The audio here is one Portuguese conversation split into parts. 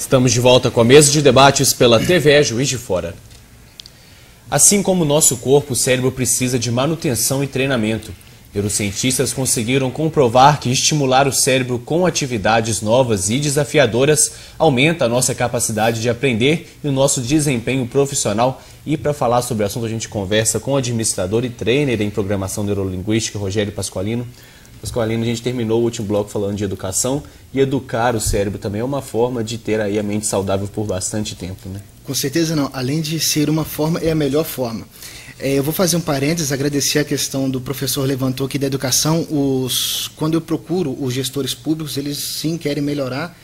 Estamos de volta com a mesa de debates pela TVE Juiz de Fora. Assim como o nosso corpo, o cérebro precisa de manutenção e treinamento. Neurocientistas conseguiram comprovar que estimular o cérebro com atividades novas e desafiadoras aumenta a nossa capacidade de aprender e o nosso desempenho profissional. E para falar sobre o assunto, a gente conversa com o administrador e trainer em programação neurolinguística, Rogério Pasqualino. Pasqualino, a gente terminou o último bloco falando de educação, e educar o cérebro também é uma forma de ter aí a mente saudável por bastante tempo, né? Com certeza não. Além de ser uma forma, é a melhor forma. Eu vou fazer um parênteses, agradecer a questão do professor levantou aqui da educação. Quando eu procuro os gestores públicos, eles sim querem melhorar.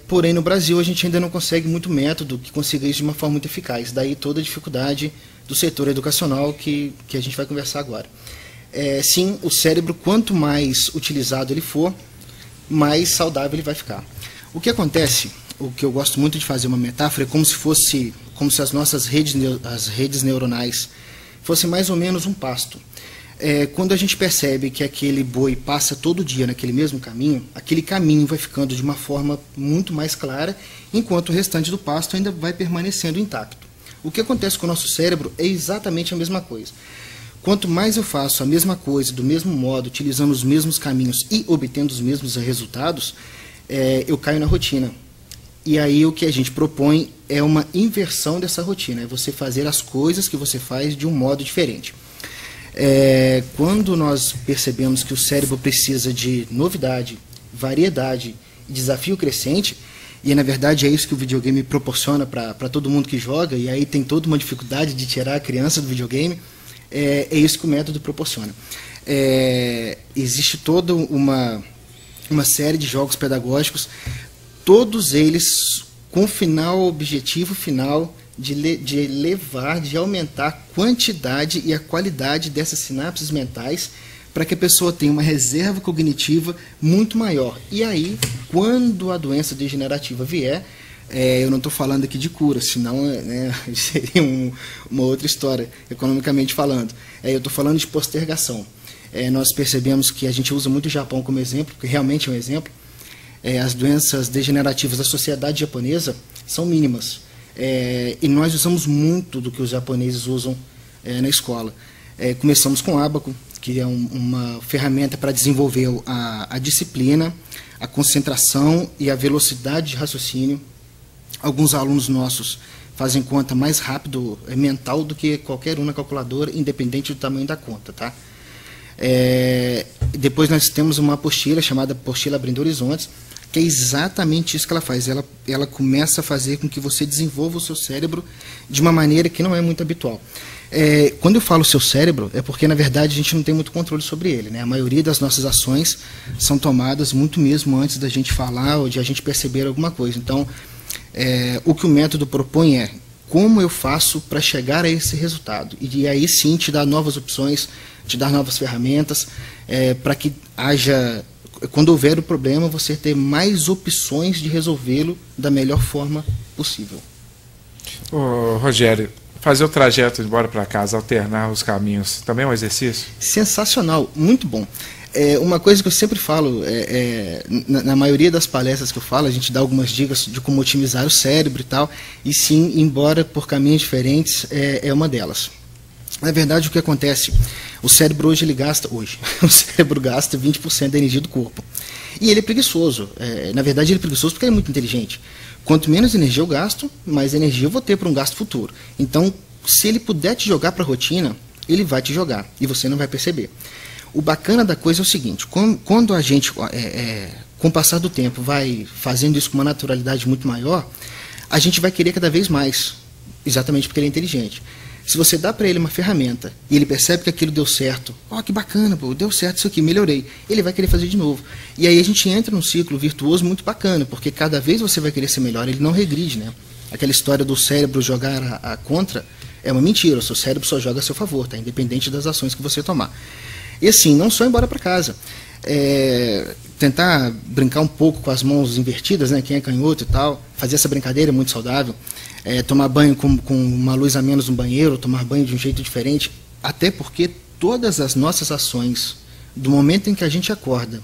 Porém, no Brasil, a gente ainda não consegue muito método que consiga isso de uma forma muito eficaz. Daí toda a dificuldade do setor educacional que a gente vai conversar agora. Sim, o cérebro, quanto mais utilizado ele for, mais saudável ele vai ficar. O que acontece, o que eu gosto muito de fazer uma metáfora, é como se as nossas redes neuronais fossem mais ou menos um pasto. Quando a gente percebe que aquele boi passa todo dia naquele mesmo caminho, aquele caminho vai ficando de uma forma muito mais clara, enquanto o restante do pasto ainda vai permanecendo intacto. O que acontece com o nosso cérebro é exatamente a mesma coisa. Quanto mais eu faço a mesma coisa, do mesmo modo, utilizando os mesmos caminhos e obtendo os mesmos resultados, eu caio na rotina. E aí o que a gente propõe é uma inversão dessa rotina, é você fazer as coisas que você faz de um modo diferente. Quando nós percebemos que o cérebro precisa de novidade, variedade e desafio crescente, e na verdade é isso que o videogame proporciona para todo mundo que joga, e aí tem toda uma dificuldade de tirar a criança do videogame, é isso que o método proporciona. Existe toda uma série de jogos pedagógicos, todos eles com o objetivo final de aumentar a quantidade e a qualidade dessas sinapses mentais para que a pessoa tenha uma reserva cognitiva muito maior. E aí, quando a doença degenerativa vier, eu não estou falando aqui de cura, senão seria uma outra história, economicamente falando. Eu estou falando de postergação. Nós percebemos que a gente usa muito o Japão como exemplo, porque realmente é um exemplo. As doenças degenerativas da sociedade japonesa são mínimas. E nós usamos muito do que os japoneses usam na escola. Começamos com o ábaco, que é uma ferramenta para desenvolver a disciplina, a concentração e a velocidade de raciocínio. Alguns alunos nossos fazem conta mais rápido mental do que qualquer um na calculadora, independente do tamanho da conta, tá? Depois nós temos uma apostila chamada Apostila Abrindo Horizontes, que é exatamente isso que ela faz. Ela começa a fazer com que você desenvolva o seu cérebro de uma maneira que não é muito habitual. Quando eu falo seu cérebro, é porque, na verdade, a gente não tem muito controle sobre ele, né? A maioria das nossas ações são tomadas muito mesmo antes da gente falar ou de a gente perceber alguma coisa. Então, o que o método propõe é como eu faço para chegar a esse resultado. E aí sim te dar novas opções, te dar novas ferramentas, para que haja, quando houver o problema, você ter mais opções de resolvê-lo da melhor forma possível. Ô, Rogério, fazer o trajeto embora para casa, alternar os caminhos, também é um exercício? Sensacional, muito bom. Uma coisa que eu sempre falo, na maioria das palestras que eu falo, a gente dá algumas dicas de como otimizar o cérebro e tal, e sim, embora por caminhos diferentes, é uma delas. Na verdade, o que acontece, o cérebro hoje, o cérebro gasta 20% da energia do corpo. E ele é preguiçoso. Na verdade, ele é preguiçoso porque ele é muito inteligente. Quanto menos energia eu gasto, mais energia eu vou ter para um gasto futuro. Então, se ele puder te jogar para a rotina, ele vai te jogar, e você não vai perceber. O bacana da coisa é o seguinte, quando a gente, com o passar do tempo, vai fazendo isso com uma naturalidade muito maior, a gente vai querer cada vez mais, exatamente porque ele é inteligente. Se você dá para ele uma ferramenta e ele percebe que aquilo deu certo, que bacana, pô, deu certo isso aqui, melhorei, ele vai querer fazer de novo. E aí a gente entra num ciclo virtuoso muito bacana, porque cada vez você vai querer ser melhor, ele não regride, né? Aquela história do cérebro jogar a contra é uma mentira, o seu cérebro só joga a seu favor, tá? Independente das ações que você tomar. E assim, não só ir embora para casa. Tentar brincar um pouco com as mãos invertidas, né? Quem é canhoto e tal, fazer essa brincadeira é muito saudável. Tomar banho com uma luz a menos no banheiro, tomar banho de um jeito diferente, até porque todas as nossas ações, do momento em que a gente acorda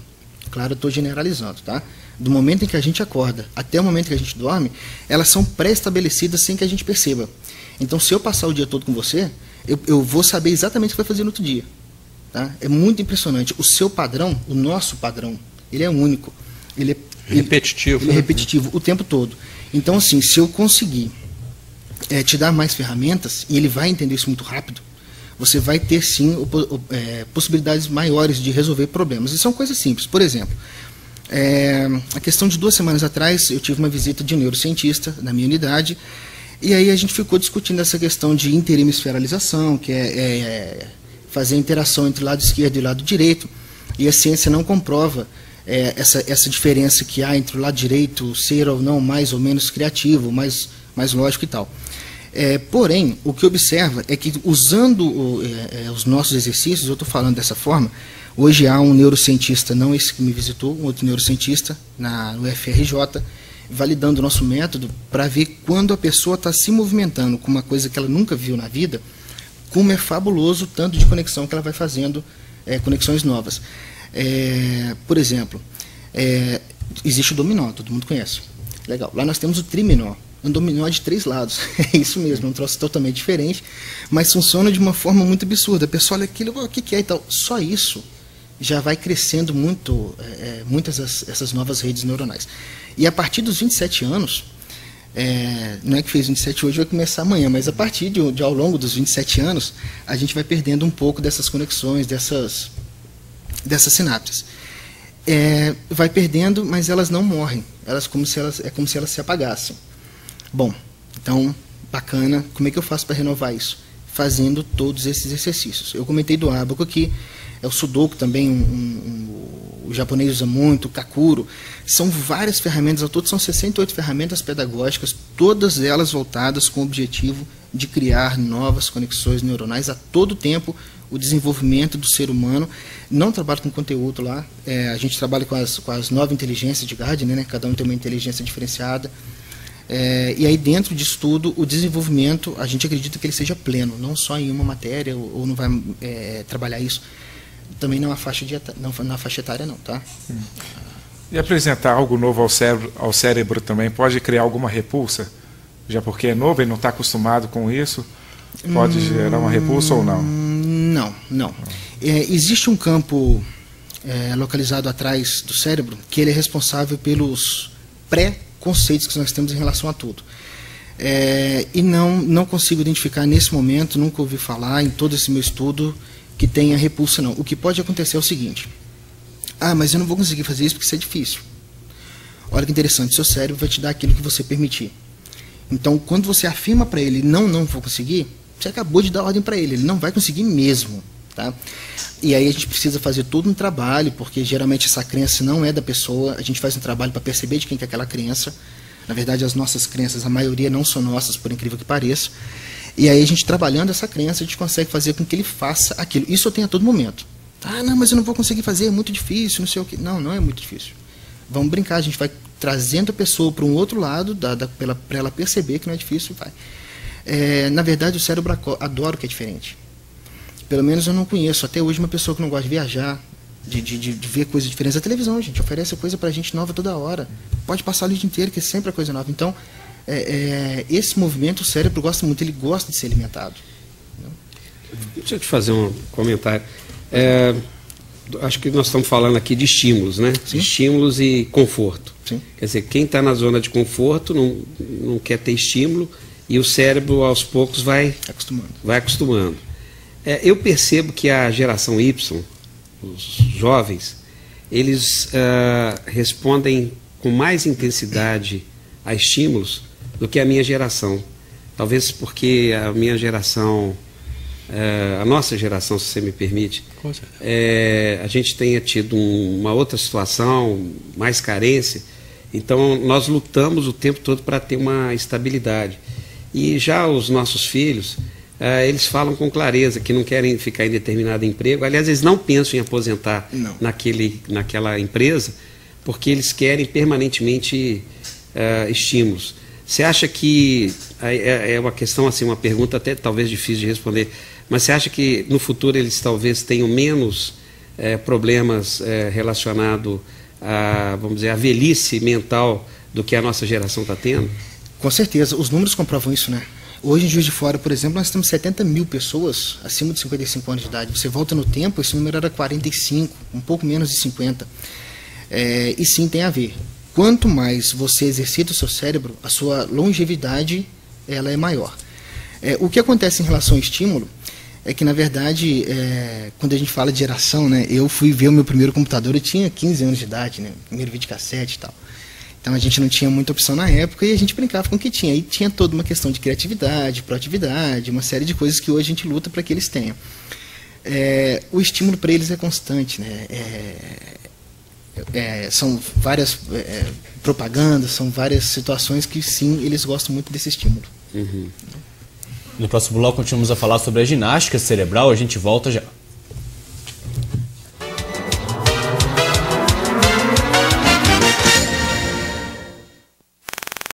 claro, eu estou generalizando, tá? Do momento em que a gente acorda até o momento que a gente dorme, elas são pré-estabelecidas sem que a gente perceba. Então, se eu passar o dia todo com você, eu vou saber exatamente o que vai fazer no outro dia. Tá? É muito impressionante. O seu padrão, o nosso padrão, ele é único. Ele é repetitivo. Ele é repetitivo o tempo todo. Então, assim, se eu conseguir te dar mais ferramentas, e ele vai entender isso muito rápido, você vai ter, sim, possibilidades maiores de resolver problemas. E são coisas simples. Por exemplo, a questão de 2 semanas atrás, eu tive uma visita de um neurocientista na minha unidade, e aí a gente ficou discutindo essa questão de interhemisferalização, que é fazer a interação entre o lado esquerdo e o lado direito, e a ciência não comprova essa diferença que há entre o lado direito ser ou não mais ou menos criativo, mais lógico e tal. Porém, o que observa é que usando os nossos exercícios, eu estou falando dessa forma, hoje há um neurocientista, não esse que me visitou, um outro neurocientista no UFRJ, validando o nosso método para ver quando a pessoa está se movimentando com uma coisa que ela nunca viu na vida, como é fabuloso o tanto de conexão que ela vai fazendo, conexões novas. Por exemplo, existe o dominó, todo mundo conhece. Legal. Lá nós temos o triminó, um dominó de 3 lados. É isso mesmo, é um troço totalmente diferente, mas funciona de uma forma muito absurda. A pessoa olha aquilo, o que é e tal. Só isso já vai crescendo muitas essas novas redes neuronais. E a partir dos 27 anos, não é que fez 27 hoje, vai começar amanhã, mas a partir de ao longo dos 27 anos, a gente vai perdendo um pouco dessas conexões, dessas sinapses. Vai perdendo, mas elas não morrem. É como se elas se apagassem. Bom, então, bacana. Como é que eu faço para renovar isso? Fazendo todos esses exercícios. Eu comentei do Abaco aqui, o Sudoku também, o japonês usa muito, o Kakuro. São várias ferramentas, ao todo são 68 ferramentas pedagógicas, todas elas voltadas com o objetivo de criar novas conexões neuronais a todo tempo, o desenvolvimento do ser humano. Não trabalho com conteúdo lá, a gente trabalha com as 9 inteligências de Gardner, né? Cada um tem uma inteligência diferenciada. E aí dentro disso tudo, o desenvolvimento, a gente acredita que ele seja pleno, não só em uma matéria, ou não vai trabalhar isso, também na faixa etária não, tá? E apresentar algo novo ao cérebro também pode criar alguma repulsa? Já porque é novo e não está acostumado com isso, pode gerar uma repulsa ou não? Não. Existe um campo localizado atrás do cérebro que ele é responsável pelos conceitos que nós temos em relação a tudo. E não consigo identificar nesse momento, nunca ouvi falar em todo esse meu estudo que tenha repulsa, não. O que pode acontecer é o seguinte: mas eu não vou conseguir fazer isso porque isso é difícil. Olha que interessante, seu cérebro vai te dar aquilo que você permitir. Então, quando você afirma para ele, não vou conseguir, você acabou de dar ordem para ele não vai conseguir mesmo. Tá? E aí a gente precisa fazer todo um trabalho, porque geralmente essa crença não é da pessoa, a gente faz um trabalho para perceber de quem que é aquela crença. Na verdade, as nossas crenças, a maioria não são nossas, por incrível que pareça. E aí a gente trabalhando essa crença, a gente consegue fazer com que ele faça aquilo. Isso eu tenho a todo momento. Não, mas eu não vou conseguir fazer, é muito difícil, não sei o que. Não é muito difícil. Vamos brincar, a gente vai trazendo a pessoa para um outro lado, para ela perceber que não é difícil, vai. Na verdade, o cérebro adora o que é diferente. Pelo menos eu não conheço até hoje uma pessoa que não gosta de viajar, de ver coisas diferentes. A televisão, gente, oferece coisa pra gente nova toda hora. Pode passar o dia inteiro, que é sempre a coisa nova. Então, esse movimento, o cérebro gosta muito, ele gosta de ser alimentado. Deixa eu te fazer um comentário. Acho que nós estamos falando aqui de estímulos, né? Sim. Estímulos e conforto. Sim. Quer dizer, quem está na zona de conforto não quer ter estímulo, e o cérebro, aos poucos, vai acostumando. Eu percebo que a geração Y, os jovens, eles respondem com mais intensidade a estímulos do que a minha geração. Talvez porque a minha geração, a nossa geração, se você me permite, a gente tenha tido uma outra situação, mais carência, então nós lutamos o tempo todo para ter uma estabilidade. E já os nossos filhos, eles falam com clareza que não querem ficar em determinado emprego. Aliás, eles não pensam em aposentar naquela empresa, porque eles querem permanentemente estímulos. Você acha que, é uma questão, assim, uma pergunta até talvez difícil de responder, mas você acha que no futuro eles talvez tenham menos problemas relacionados vamos dizer, a velhice mental do que a nossa geração está tendo? Com certeza, os números comprovam isso, né? Hoje em Juiz de Fora, por exemplo, nós temos 70 mil pessoas acima de 55 anos de idade. Você volta no tempo, esse número era 45, um pouco menos de 50. E sim, tem a ver. Quanto mais você exercita o seu cérebro, a sua longevidade ela é maior. O que acontece em relação ao estímulo é que, na verdade, quando a gente fala de geração, né, eu fui ver o meu primeiro computador, eu tinha 15 anos de idade, né, primeiro videocassete e tal. Então a gente não tinha muita opção na época e a gente brincava com o que tinha. E tinha toda uma questão de criatividade, proatividade, uma série de coisas que hoje a gente luta para que eles tenham. O estímulo para eles é constante, né? São várias propagandas, são várias situações que sim, eles gostam muito desse estímulo. Uhum. No próximo bloco continuamos a falar sobre a ginástica cerebral, a gente volta já.